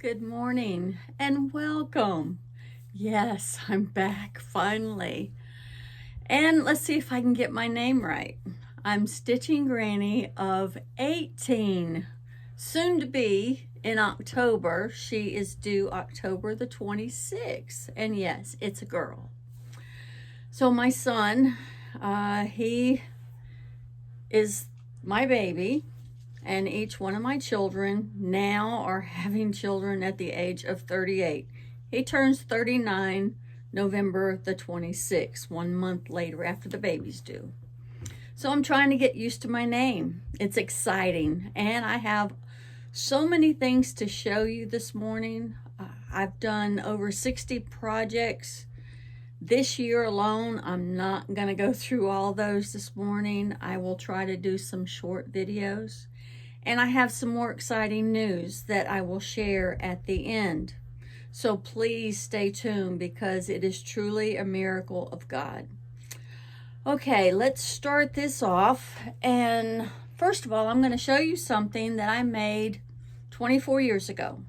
Good morning and welcome. Yes, I'm back finally. And let's see if I can get my name right. I'm Stitching Granny of 18, soon to be in October. She is due October the 26th. And yes, it's a girl. So my son, he is my baby. And each one of my children now are having children at the age of 38. He turns 39 November the 26th, 1 month later after the baby's due. So I'm trying to get used to my name. It's exciting. And I have so many things to show you this morning. I've done over 60 projects this year alone. I'm not going to go through all those this morning. I will try to do some short videos. And I have some more exciting news that I will share at the end. So please stay tuned because it is truly a miracle of God. Okay, let's start this off. And first of all, I'm going to show you something that I made 24 years ago.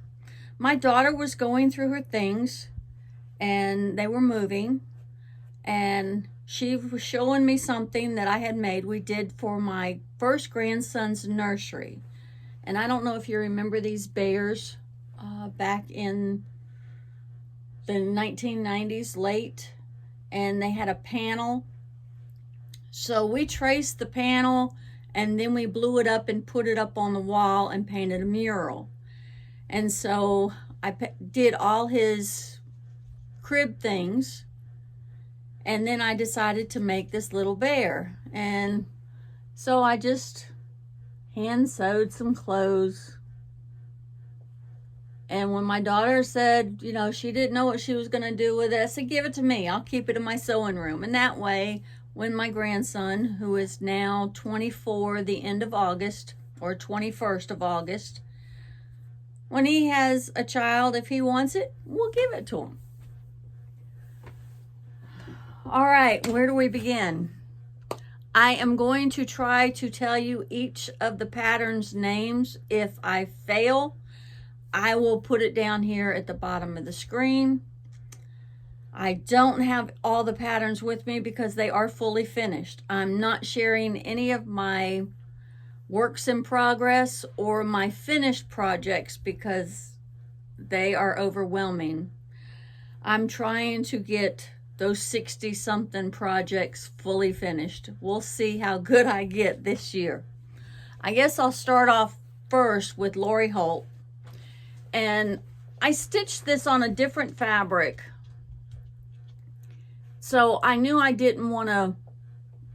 My daughter was going through her things and they were moving. And she was showing me something that I had made. We did for my first grandson's nursery. And I don't know if you remember these bears back in the 1990s, late. And they had a panel. So we traced the panel and then we blew it up and put it up on the wall and painted a mural. And so I did all his crib things. And then I decided to make this little bear. And so I just hand sewed some clothes. And when my daughter said, you know, she didn't know what she was going to do with it, I said, give it to me. I'll keep it in my sewing room. And that way, when my grandson, who is now 24, the end of August, or 21st of August, when he has a child, if he wants it, we'll give it to him. All right, where do we begin? I am going to try to tell you each of the patterns' names. If I fail, I will put it down here at the bottom of the screen. I don't have all the patterns with me because they are fully finished. I'm not sharing any of my works in progress or my finished projects because they are overwhelming. I'm trying to get those 60-something projects fully finished. We'll see how good I get this year. I guess I'll start off first with Lori Holt. And I stitched this on a different fabric. So I knew I didn't want to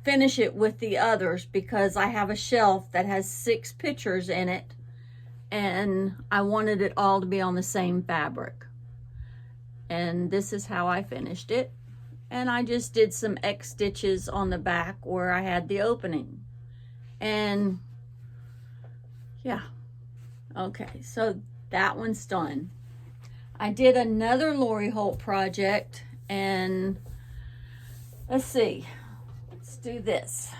finish it with the others because I have a shelf that has 6 pictures in it. And I wanted it all to be on the same fabric. And this is how I finished it. And I just did some X stitches on the back where I had the opening. And yeah, okay, so that one's done. I did another Lori Holt project, and let's see, let's do this.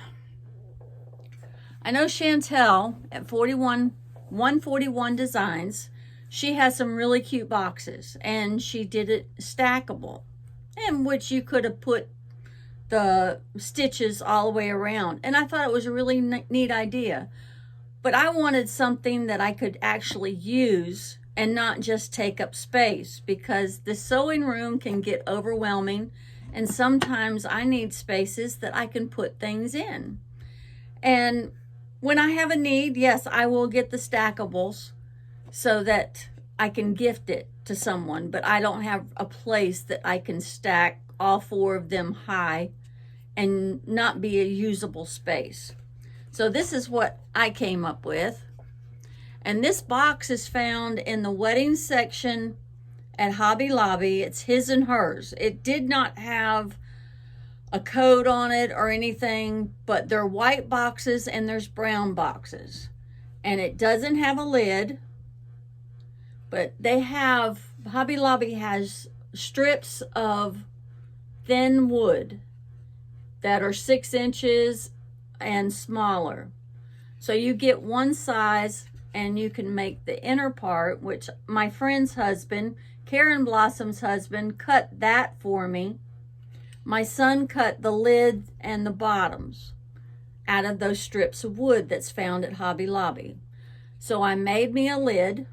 I know Chantel at 141 Designs, she has some really cute boxes, and she did it stackable, in which you could have put the stitches all the way around. And I thought it was a really neat idea. But I wanted something that I could actually use and not just take up space, because the sewing room can get overwhelming. And sometimes I need spaces that I can put things in. And when I have a need, yes, I will get the stackables so that I can gift it to someone, but I don't have a place that I can stack all 4 of them high and not be a usable space. So this is what I came up with. And this box is found in the wedding section at Hobby Lobby. It's his and hers. It did not have a code on it or anything, but they're white boxes and there's brown boxes. And it doesn't have a lid. But they have, Hobby Lobby has strips of thin wood that are 6 inches and smaller. So you get one size and you can make the inner part, which my friend's husband, Karen Blossom's husband, cut that for me. My son cut the lid and the bottoms out of those strips of wood that's found at Hobby Lobby. So I made me a lid,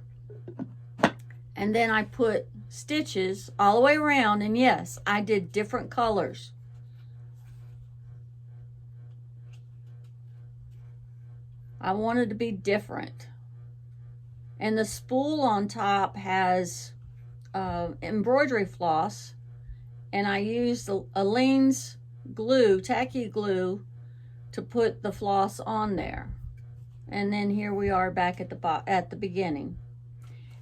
and then I put stitches all the way around, and yes, I did different colors. I wanted to be different. And the spool on top has embroidery floss, and I used Aleene's glue, tacky glue, to put the floss on there. And then here we are back at the beginning.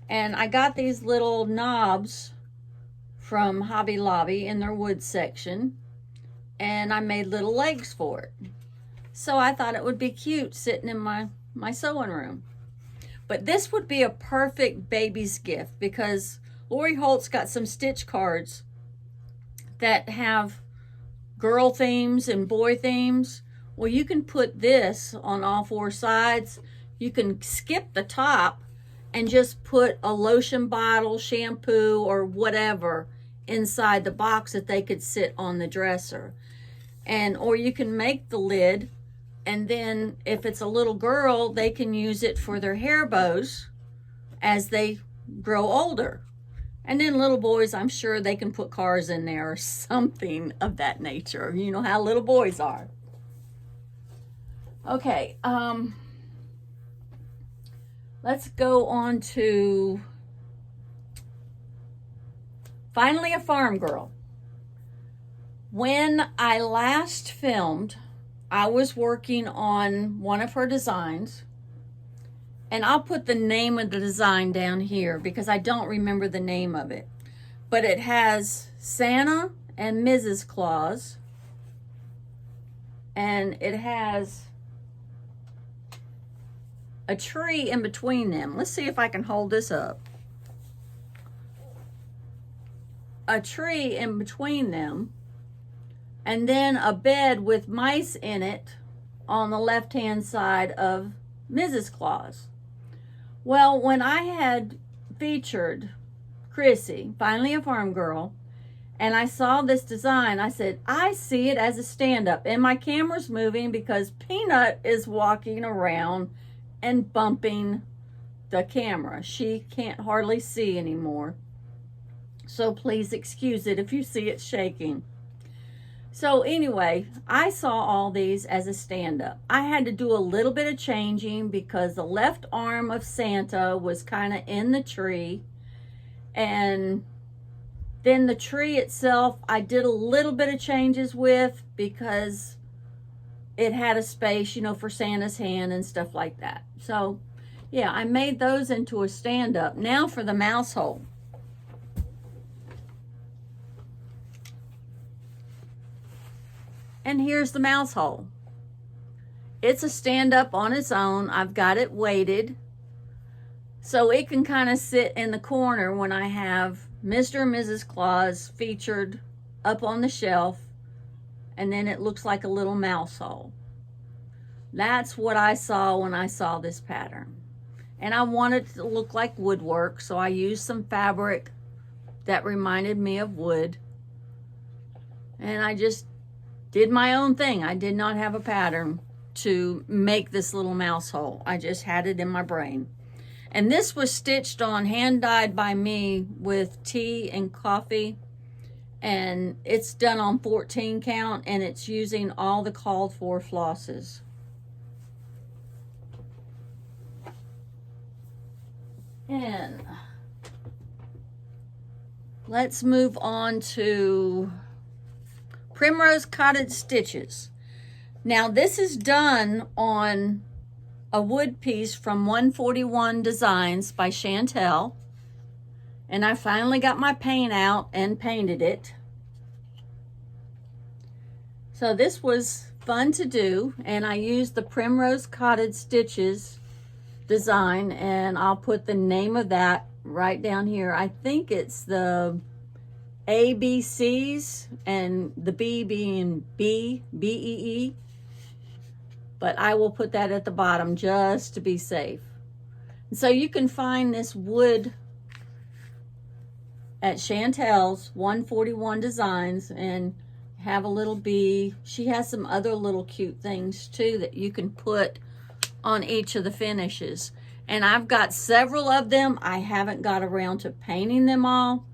And I got these little knobs from Hobby Lobby in their wood section, and I made little legs for it. So I thought it would be cute sitting in my sewing room. But this would be a perfect baby's gift, because Lori Holt's got some stitch cards that have girl themes and boy themes. Well, you can put this on all four sides. You can skip the top and just put a lotion bottle, shampoo, or whatever inside the box that they could sit on the dresser. Or you can make the lid, and then if it's a little girl, they can use it for their hair bows as they grow older. And then little boys, I'm sure they can put cars in there or something of that nature. You know how little boys are. Okay, let's go on to Finally a Farm Girl. When I last filmed, I was working on one of her designs, and I'll put the name of the design down here because I don't remember the name of it. But it has Santa and Mrs. Claus, and it has a tree in between them. Let's see if I can hold this up. A tree in between them, and then a bed with mice in it on the left-hand side of Mrs. Claus. Well, when I had featured Chrissy, Finally a Farm Girl, and I saw this design, I said, I see it as a stand-up. And my camera's moving because Peanut is walking around and bumping the camera. She can't hardly see anymore. So please excuse it if you see it shaking. So anyway, I saw all these as a stand-up. I had to do a little bit of changing because the left arm of Santa was kind of in the tree. And then the tree itself, I did a little bit of changes with because it had a space, you know, for Santa's hand and stuff like that. So yeah, I made those into a stand-up. Now for the mouse hole. And here's the mouse hole. It's a stand-up on its own. I've got it weighted, so it can kind of sit in the corner when I have Mr. and Mrs. Claus featured up on the shelf, and then it looks like a little mouse hole. That's what I saw when I saw this pattern. And I wanted it to look like woodwork, so I used some fabric that reminded me of wood. And I just did my own thing. I did not have a pattern to make this little mouse hole. I just had it in my brain. And this was stitched on, hand dyed by me with tea and coffee. And it's done on 14 count, and it's using all the called for flosses. And let's move on to Primrose Cottage Stitches. Now this is done on a wood piece from 141 Designs by Chantel. And I finally got my paint out and painted it. So this was fun to do, and I used the Primrose Cottage Stitches design, and I'll put the name of that right down here. I think it's the ABCs and the B being B-E-E, but I will put that at the bottom just to be safe. So you can find this wood at Chantel's 141 Designs and have a little bee. She has some other little cute things too that you can put on each of the finishes. And I've got several of them. I haven't got around to painting them all,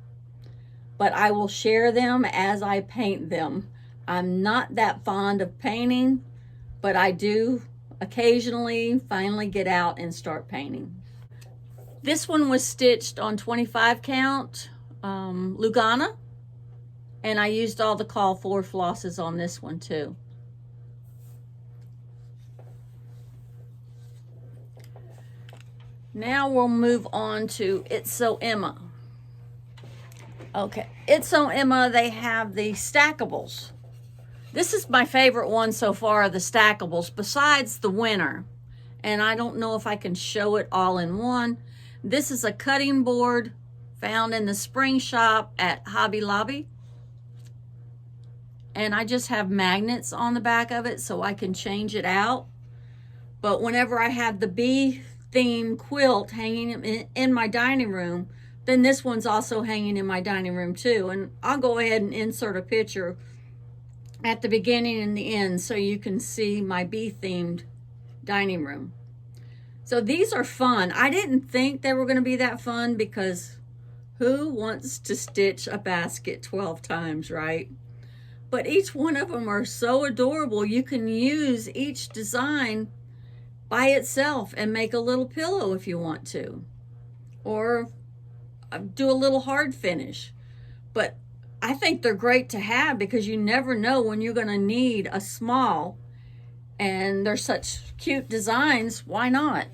but I will share them as I paint them. I'm not that fond of painting, but I do occasionally finally get out and start painting. This one was stitched on 25 count Lugana, and I used all the call for flosses on this one too. Now we'll move on to It's So Emma. Okay, It's So Emma, they have the Stackables. This is my favorite one so far, the Stackables, besides the winter. And I don't know if I can show it all in one. This is a cutting board found in the spring shop at Hobby Lobby. And I just have magnets on the back of it so I can change it out. But whenever I have the bee theme quilt hanging in my dining room, then this one's also hanging in my dining room too. And I'll go ahead and insert a picture at the beginning and the end so you can see my bee themed dining room. So these are fun. I didn't think they were going to be that fun because who wants to stitch a basket 12 times, right? But each one of them are so adorable. You can use each design by itself and make a little pillow if you want to, or do a little hard finish. But I think they're great to have because you never know when you're going to need a small, and they're such cute designs. Why not?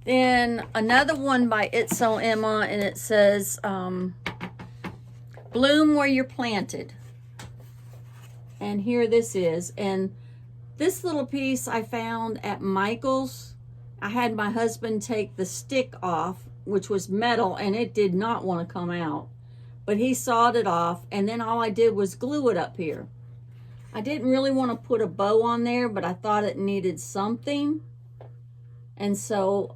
Then another one by It's So Emma, and it says bloom where you're planted. And here this is. And this little piece I found at Michael's. I had my husband take the stick off, which was metal, and it did not want to come out. But he sawed it off, and then all I did was glue it up here. I didn't really want to put a bow on there, but I thought it needed something. And so,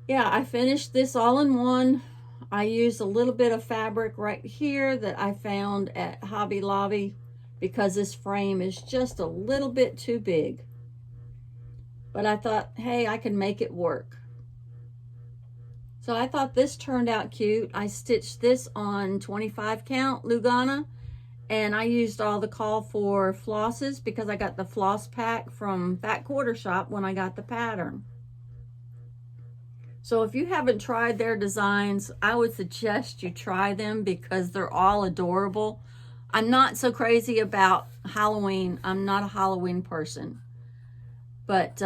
yeah, I finished this all in one. I used a little bit of fabric right here that I found at Hobby Lobby because this frame is just a little bit too big. But I thought, hey, I can make it work. So I thought this turned out cute. I stitched this on 25 count Lugana, and I used all the call for flosses because I got the floss pack from Fat Quarter Shop when I got the pattern. So if you haven't tried their designs, I would suggest you try them because they're all adorable. I'm not so crazy about Halloween. I'm not a Halloween person. But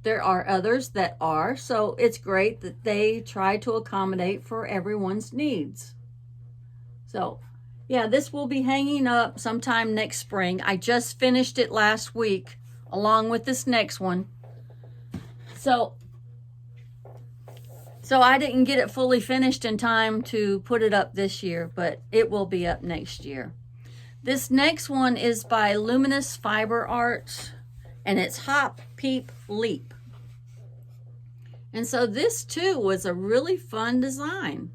there are others that are. So it's great that they try to accommodate for everyone's needs. So yeah, this will be hanging up sometime next spring. I just finished it last week along with this next one. So I didn't get it fully finished in time to put it up this year, but it will be up next year. This next one is by Luminous Fiber Arts, and it's Hop, Peep, Leap. And so this too was a really fun design.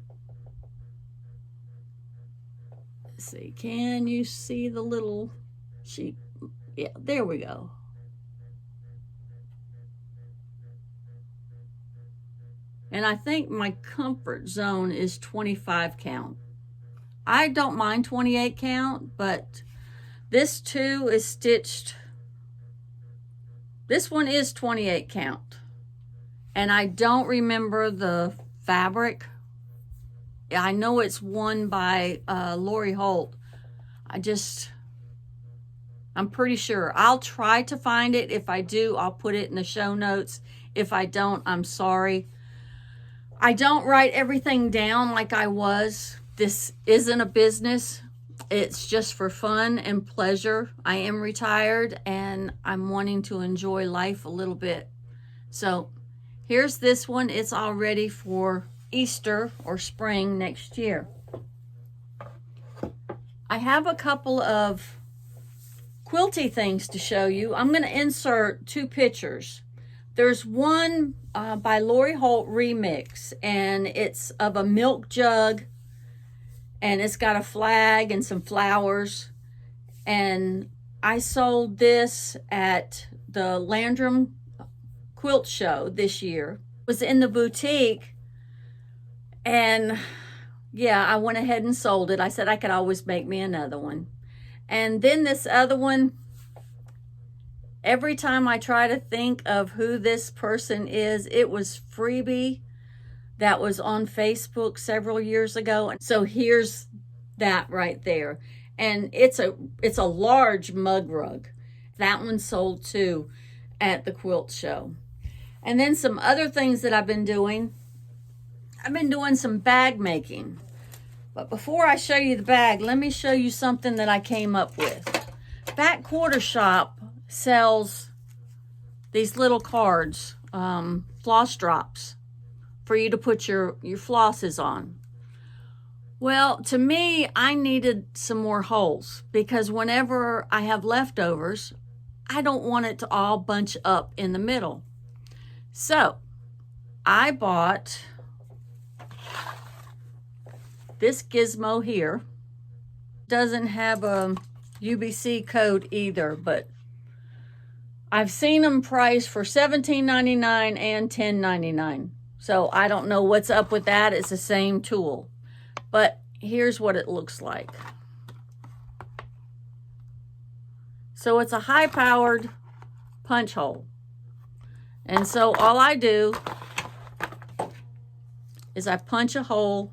Let's see, can you see the little sheep? Yeah, there we go. And I think my comfort zone is 25 count. I don't mind 28 count, but this too is stitched. This one is 28 count. And I don't remember the fabric. I know it's one by Lori Holt. I'm pretty sure. I'll try to find it. If I do, I'll put it in the show notes. If I don't, I'm sorry. I don't write everything down like I was. This isn't a business. It's just for fun and pleasure. I am retired and I'm wanting to enjoy life a little bit. So here's this one. It's all ready for Easter or spring next year. I have a couple of quilty things to show you. I'm going to insert 2 pictures. There's one by Lori Holt Remix, and it's of a milk jug, and it's got a flag and some flowers. And I sold this at the Landrum Quilt Show this year. It was in the boutique, and yeah, I went ahead and sold it. I said I could always make me another one. And then this other one, every time I try to think of who this person is, it was Freebie that was on Facebook several years ago. So here's that right there. And it's a large mug rug. That one sold too at the quilt show. And then some other things that I've been doing. I've been doing some bag making. But before I show you the bag, let me show you something that I came up with. Back Quarter Shop sells these little cards, floss drops, for you to put your flosses on. Well, to me, I needed some more holes because whenever I have leftovers, I don't want it to all bunch up in the middle. So I bought this gizmo here. Doesn't have a UBC code either, but I've seen them priced for $17.99 and $10.99. So I don't know what's up with that. It's the same tool. But here's what it looks like. So it's a high-powered punch hole. And so all I do is I punch a hole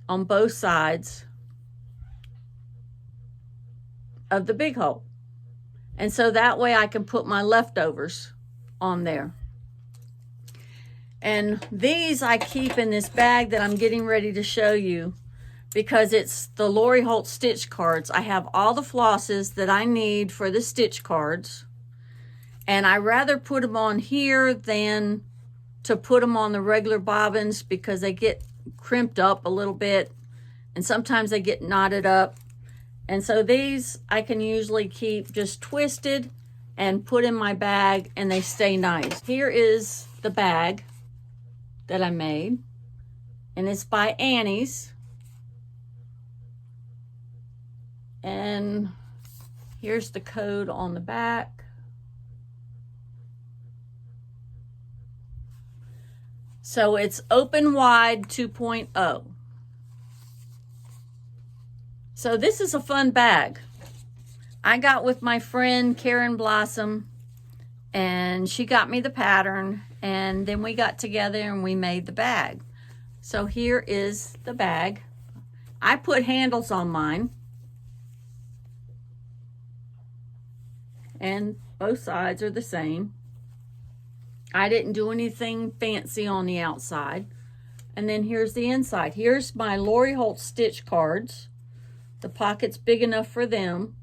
on both sides of the big hole. And so that way I can put my leftovers on there. And these I keep in this bag that I'm getting ready to show you because it's the Lori Holt stitch cards. I have all the flosses that I need for the stitch cards. And I rather put them on here than to put them on the regular bobbins because they get crimped up a little bit and sometimes they get knotted up. And so these I can usually keep just twisted and put in my bag and they stay nice. Here is the bag that I made, and it's by Annie's. And here's the code on the back. So it's open wide 2.0. So this is a fun bag. I got with my friend Karen Blossom, and she got me the pattern, and then we got together and we made the bag. So here is the bag. I put handles on mine, and both sides are the same. I didn't do anything fancy on the outside. And then here's the inside. Here's my Lori Holt stitch cards. The pocket's big enough for them.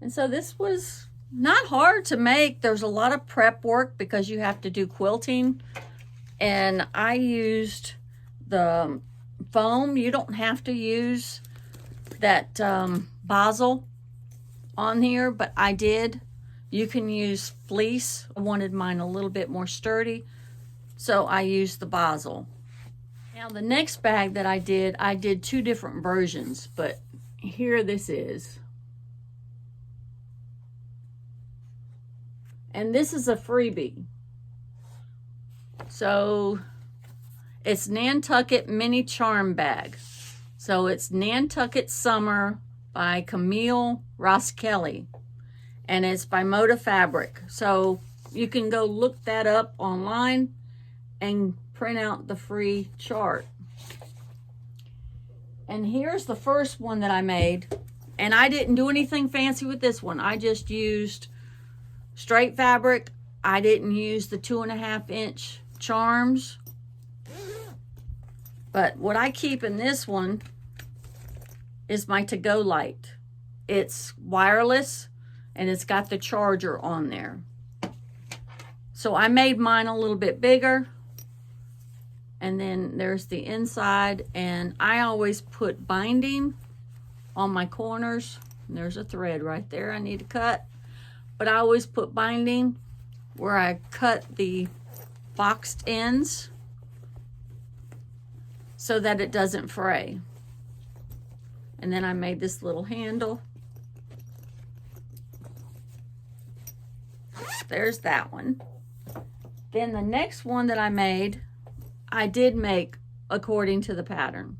And so this was not hard to make. There's a lot of prep work because you have to do quilting. And I used the foam. You don't have to use that basil on here, but I did. You can use fleece. I wanted mine a little bit more sturdy, so I used the basil. Now the next bag that I did 2 different versions, but here this is. And this is a freebie. So it's Nantucket Mini Charm Bag. So it's Nantucket Summer by Camille Roskelley. And it's by Moda Fabric. So you can go look that up online and print out the free chart. And here's the first one that I made. And I didn't do anything fancy with this one. I just used straight fabric. I didn't use the 2.5 inch charms. But what I keep in this one is my to-go light. It's wireless and it's got the charger on there. So I made mine a little bit bigger. And then there's the inside, and I always put binding on my corners. And there's a thread right there I need to cut. But I always put binding where I cut the boxed ends so that it doesn't fray. And then I made this little handle. There's that one. Then the next one that I made, I did make according to the pattern.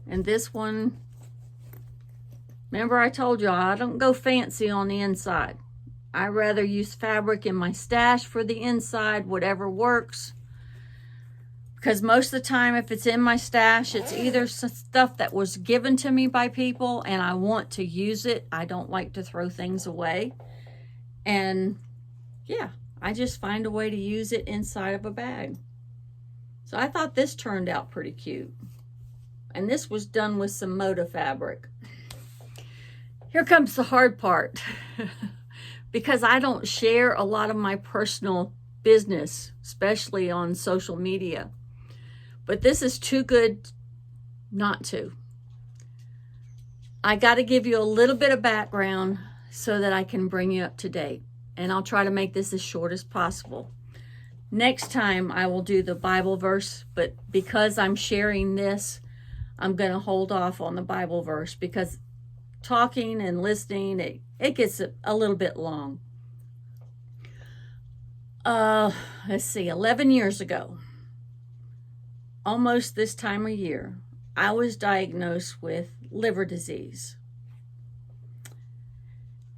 And this one, remember I told you I don't go fancy on the inside. I rather use fabric in my stash for the inside, whatever works. Because most of the time, if it's in my stash, it's either stuff that was given to me by people and I want to use it. I don't like to throw things away. And yeah, I just find a way to use it inside of a bag. So I thought this turned out pretty cute. And this was done with some Moda fabric. Here comes the hard part. Because I don't share a lot of my personal business, especially on social media. But this is too good not to. I got to give you a little bit of background so that I can bring you up to date. And I'll try to make this as short as possible. Next time I will do the Bible verse, but because I'm sharing this, I'm going to hold off on the Bible verse because talking and listening, it gets a little bit long. Let's see, 11 years ago, almost this time of year, I was diagnosed with liver disease.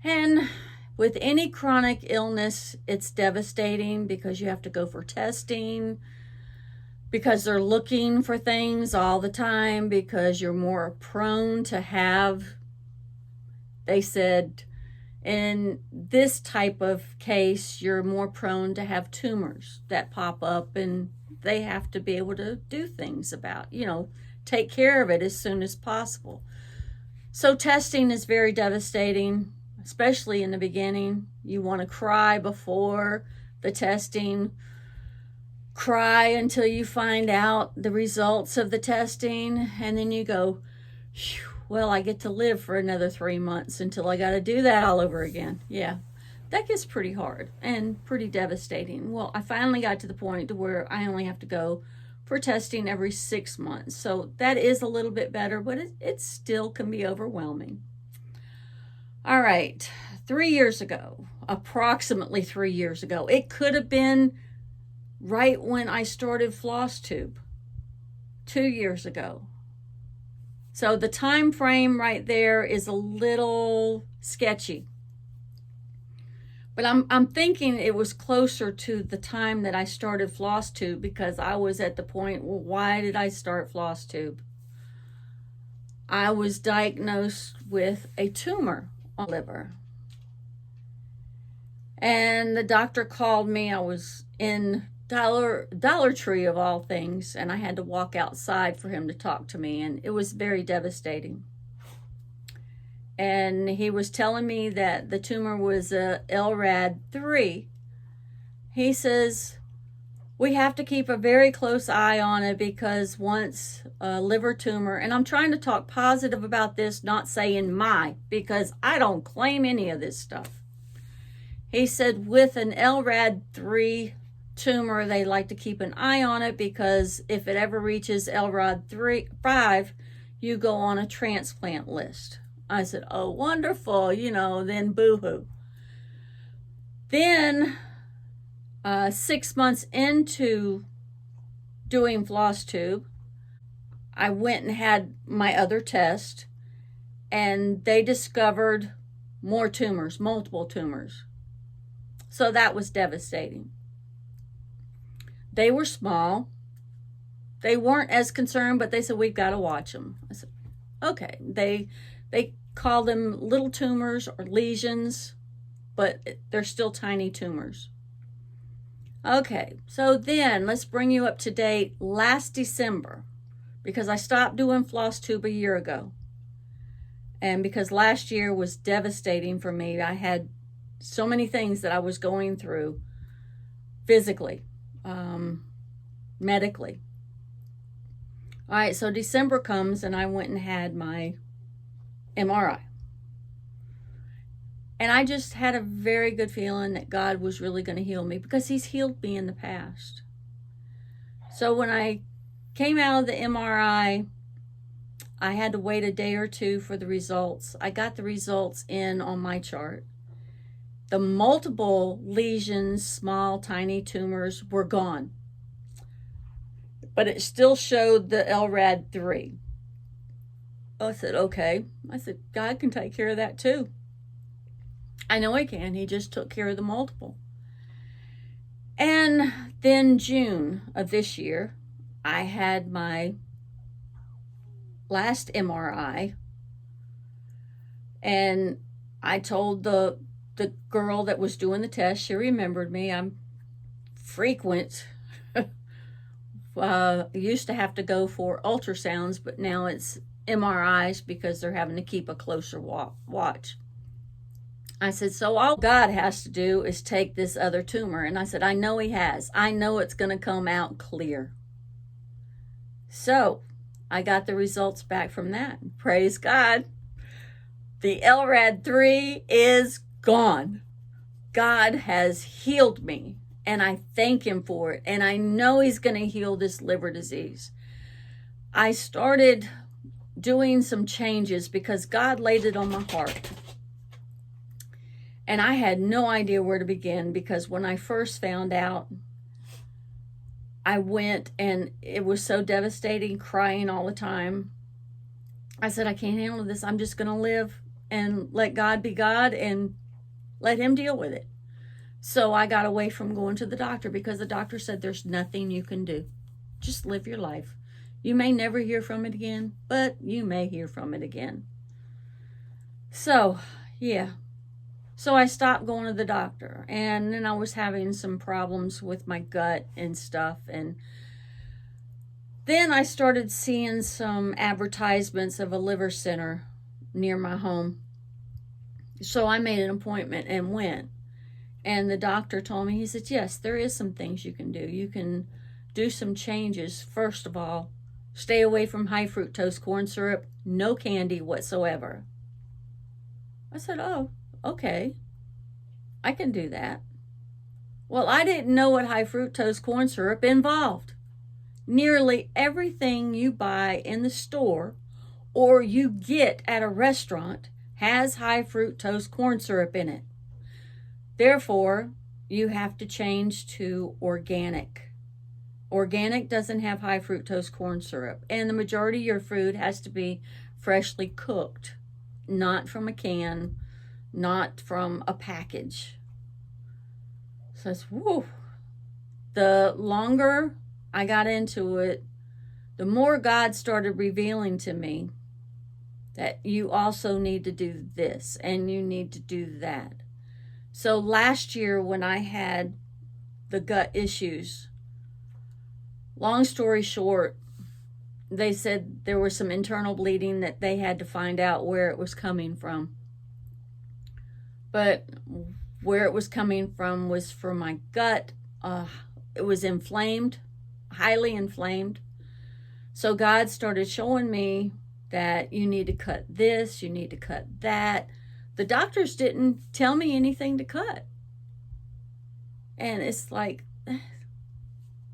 And with any chronic illness, it's devastating because you have to go for testing, because they're looking for things all the time, because you're more prone to have, they said, in this type of case, you're more prone to have tumors that pop up and they have to be able to do things about, take care of it as soon as possible. So testing is very devastating, especially in the beginning. You want to cry before the testing, cry until you find out the results of the testing, and then you go, well, I get to live for another 3 months until I got to do that all over again. Yeah, that gets pretty hard and pretty devastating. Well, I finally got to the point to where I only have to go for testing every 6 months. So that is a little bit better, but it still can be overwhelming. All right, 3 years ago, approximately 3 years ago, it could have been right when I started Flosstube, 2 years ago. So the time frame right there is a little sketchy. But I'm thinking it was closer to the time that I started Flosstube because I was at the point, well, why did I start Flosstube? I was diagnosed with a tumor on the liver. And the doctor called me. I was in Dollar Tree of all things, and I had to walk outside for him to talk to me, and it was very devastating. And he was telling me that the tumor was a LRAD 3. He says, we have to keep a very close eye on it because once a liver tumor, and I'm trying to talk positive about this, not saying because I don't claim any of this stuff. He said with an LRAD 3 tumor, they like to keep an eye on it because if it ever reaches LRAD 5, you go on a transplant list. I said, oh, wonderful, then boo-hoo. Then 6 months into doing Flosstube, I went and had my other test, and they discovered more tumors, multiple tumors. So that was devastating. They were small. They weren't as concerned, but they said, we've got to watch them. I said, okay. They call them little tumors or lesions, but they're still tiny tumors. Okay, so then let's bring you up to date last December, because I stopped doing Flosstube a year ago. And because last year was devastating for me, I had so many things that I was going through physically, medically. All right, so December comes and I went and had my MRI. And I just had a very good feeling that God was really going to heal me because he's healed me in the past. So when I came out of the MRI, I had to wait a day or two for the results. I got the results in on my chart. The multiple lesions, small, tiny tumors, were gone. But it still showed the LRAD 3. I said, okay. I said, God can take care of that too. I know he can. He just took care of the multiple. And then June of this year, I had my last MRI. And I told the girl that was doing the test, she remembered me. I'm frequent. Used to have to go for ultrasounds, but now it's MRIs because they're having to keep a closer watch. I said, so all God has to do is take this other tumor. And I said, I know he has. I know it's going to come out clear. So I got the results back from that. Praise God. The LRAD 3 is gone. God has healed me, and I thank him for it. And I know he's going to heal this liver disease. I started doing some changes because God laid it on my heart. And I had no idea where to begin because when I first found out, I went and it was so devastating, crying all the time. I said, I can't handle this. I'm just going to live and let God be God and let him deal with it. So I got away from going to the doctor because the doctor said there's nothing you can do. Just live your life. You may never hear from it again, but you may hear from it again. So, yeah. So I stopped going to the doctor, and then I was having some problems with my gut and stuff. And then I started seeing some advertisements of a liver center near my home. So I made an appointment and went. And the doctor told me, he said, yes, there is some things you can do. You can do some changes. First of all, stay away from high fructose corn syrup, no candy whatsoever. I said, oh, okay, I can do that. Well, I didn't know what high fructose corn syrup involved. Nearly everything you buy in the store or you get at a restaurant has high fructose corn syrup in it. Therefore, you have to change to organic. Organic doesn't have high fructose corn syrup, and the majority of your food has to be freshly cooked, not from a can, not from a package. So it's, whew. The longer I got into it, the more God started revealing to me that you also need to do this and you need to do that. So last year when I had the gut issues, long story short, they said there was some internal bleeding that they had to find out where it was coming from. But where it was coming from was from my gut. It was inflamed, highly inflamed. So God started showing me that you need to cut this, you need to cut that. The doctors didn't tell me anything to cut. And it's like,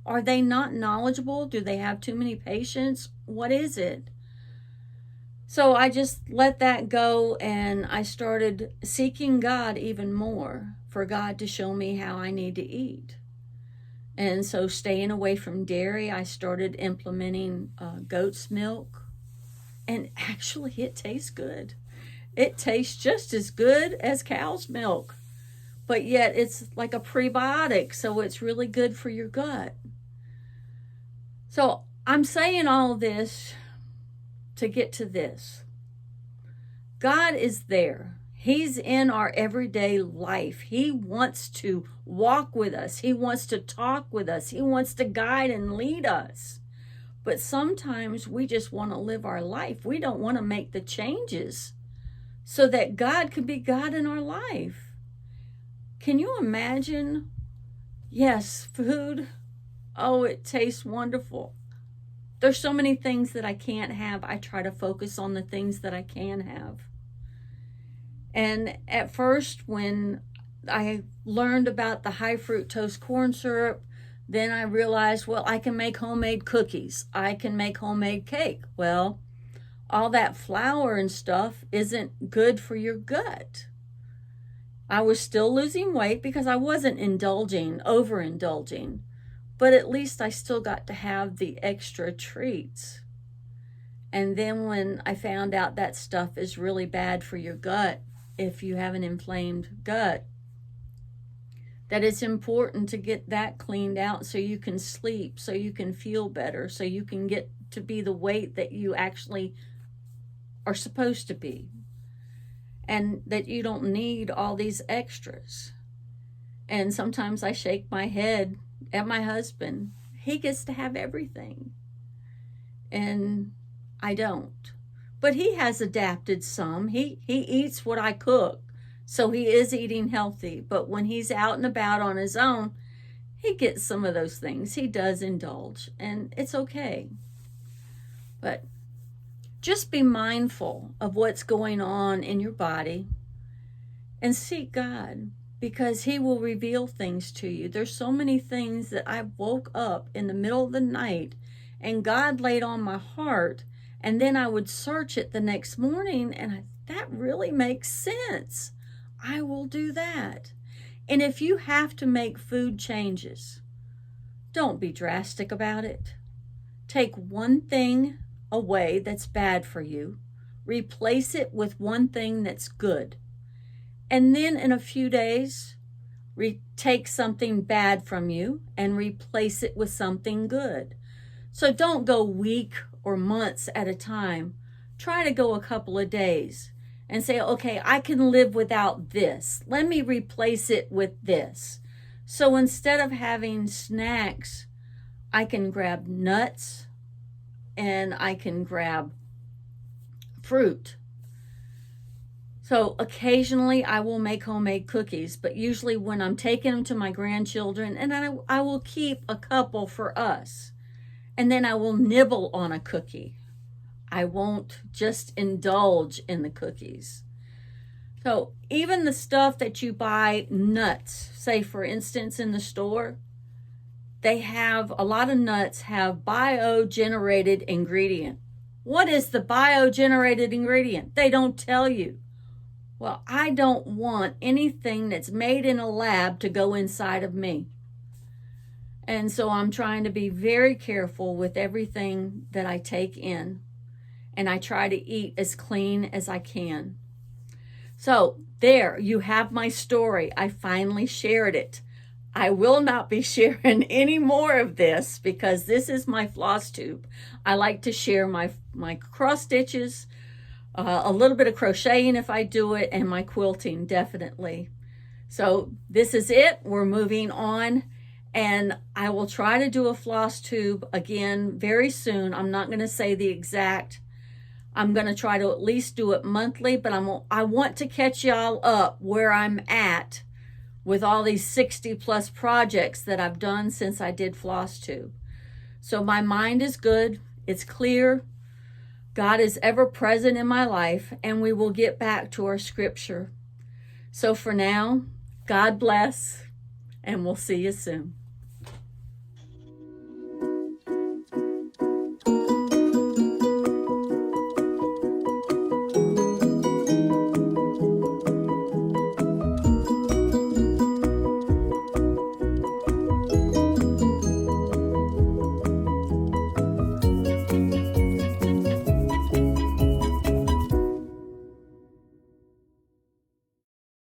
are they not knowledgeable? Do they have too many patients? What is it? So I just let that go, and I started seeking God even more for God to show me how I need to eat. And so staying away from dairy, I started implementing goat's milk. And actually, it tastes good. It tastes just as good as cow's milk. But yet it's like a prebiotic, so it's really good for your gut. So I'm saying all this to get to this. God is there. He's in our everyday life. He wants to walk with us. He wants to talk with us. He wants to guide and lead us. But sometimes we just want to live our life. We don't want to make the changes so that God can be God in our life. Can you imagine? Yes, food. Oh, it tastes wonderful. There's so many things that I can't have. I try to focus on the things that I can have. And at first, when I learned about the high fructose corn syrup, then I realized, well, I can make homemade cookies. I can make homemade cake. Well, all that flour and stuff isn't good for your gut. I was still losing weight because I wasn't overindulging, but at least I still got to have the extra treats. And then when I found out that stuff is really bad for your gut, if you have an inflamed gut, that it's important to get that cleaned out so you can sleep, so you can feel better, so you can get to be the weight that you actually are supposed to be, and that you don't need all these extras. And sometimes I shake my head at my husband. He gets to have everything, and I don't. But he has adapted some. He eats what I cook, so he is eating healthy. But when he's out and about on his own, he gets some of those things. He does indulge, and it's okay. But just be mindful of what's going on in your body and seek God, because he will reveal things to you. There's so many things that I woke up in the middle of the night and God laid on my heart, and then I would search it the next morning, and that really makes sense. I will do that. And if you have to make food changes, don't be drastic about it. Take one thing away that's bad for you, replace it with one thing that's good, and then in a few days take something bad from you and replace it with something good. So don't go week or months at a time. Try to go a couple of days and say, okay, I can live without this. Let me replace it with this. So instead of having snacks, I can grab nuts and I can grab fruit. So occasionally I will make homemade cookies, but usually when I'm taking them to my grandchildren, and I will keep a couple for us. And then I will nibble on a cookie. I won't just indulge in the cookies. So even the stuff that you buy, nuts, say for instance in the store, they have, a lot of nuts have bio-generated ingredient. What is the bio-generated ingredient? They don't tell you. Well, I don't want anything that's made in a lab to go inside of me. And so I'm trying to be very careful with everything that I take in. And I try to eat as clean as I can. So there, you have my story. I finally shared it. I will not be sharing any more of this because this is my Flosstube. I like to share my cross stitches, a little bit of crocheting if I do it, and my quilting, definitely. So this is it. We're moving on. And I will try to do a Flosstube again very soon. I'm not going to say the exact. I'm going to try to at least do it monthly, but I want to catch y'all up where I'm at with all these 60 plus projects that I've done since I did Flosstube. So my mind is good. It's clear. God is ever present in my life, and we will get back to our scripture. So for now, God bless, and we'll see you soon.